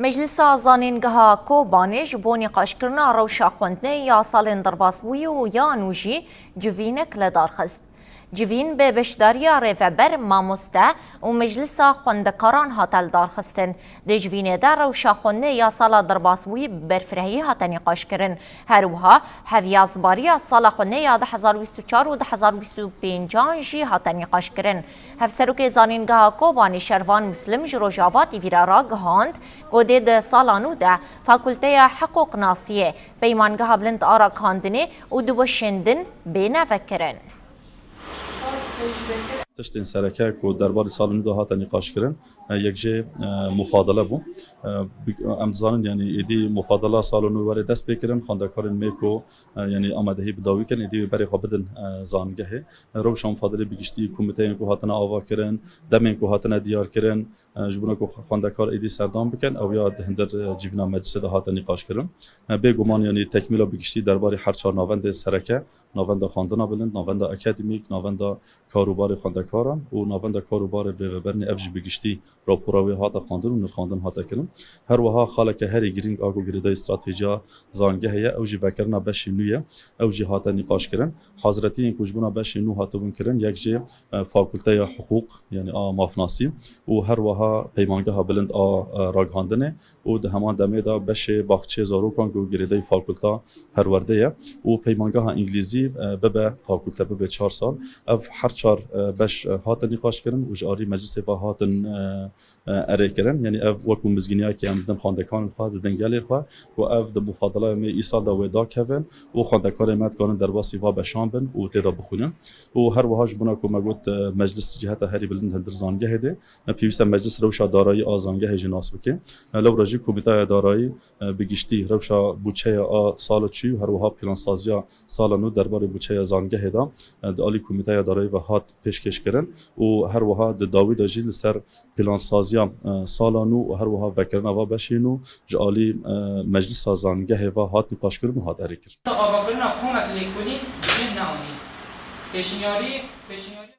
مجلس زانینگاه کوبانی جبونی قشکرنا روشا خوندنه یا سالین درباس بوی و یا نوجی جوینک لدار خست. جوین به بشداری ریفبر ماموسته و مجلس خوندکاران هاتل دار خستن. ده جوینه در روشا خوندنه یا سال درباس بوی برفرهی هاتنی قشکرن. هروها هفیازباری سال خوندنه یا 2024 و 2025 جی هاتنی قشکرن. هفسروک زانینگاه کوبانی شروان مسلم جروجاواتی ویرا را گهاند گودید سالانو ده فاکولته حقوق ناسیه پیمانگاه بلند آرا کاندنه و دوبشندن بینه فکرن. تشتین سرکه که درباره سال نو هات نقاش کردن یک جه مفاضله بو امزان یعنی ایدی مفاضله سال نو وارد دست بکردن خواندکاران میکو یعنی آمادهی بداوی کردن ایدی برای خابدن زانگه روش مفاضله بگشتی کمیته کو هاتن آوا کردن دم کو هاتن دیار کردن جبنا کو خواندکار ایدی سردام بکن او یا هندر جیبنا مجلس هات نقاش کردن به گمان یعنی تکمیل بگشتی درباره هر چهار نوند سرکه نوند خواندن بلند نوند اکادمیک نوند کاروبار خواندکاران و نوند کاروبار به برنی افج بگشتی راپوراوی هات خواندن و نرخواندن هات کردن هر وها خالک هری گرینگ آگو گریده استراتژیا زانگه هیا اوجی وکرنا بش نویه اوجی هات نقاش کردن حضرتی این کوجبنا بش نو هات بون کردن یک جه فاکولته حقوق یعنی مافناسی و هر وها پیمانگاه بلند راگهاندنه و ده همان دمه دا بش باغچه زاروکان گو گریده فاکولته پرورده و پیمانگاه انگلیزی به فاکولته به 4 سال اف هر 4 بش هات نقاش کردن و جاری مجلس و هاتن اره کردن یعنی اف وکم مزگینیا که امدن خواندکان خواهد دنگلی خواهد و اف د مفاضله می ایسال دا ودا کردن و خواندکار مد کردن در باسی و بشان بن و تدا بخونن و هر وهاج بنا کو مگوت مجلس جهت هری بلند هندر زانگه هده پیوست مجلس روشا دارایی آزانگه جناس بکه لو راجی کمیته دارایی بگشتی روشا بوچه سال چی هر وها پلان سازیا سال نو درباره بوچه زانگه هدا د علی کمیته دارایی و هات پیشکش کردن و هر وها د داوود جیل سر پلان سازیا سال نو و هر وها وکرنا و بشینو جالی مجلس زانگه و هات نقاش کردن هات اری کرد آواگرنا کمک لیکونی نه ناونی پیشنیاری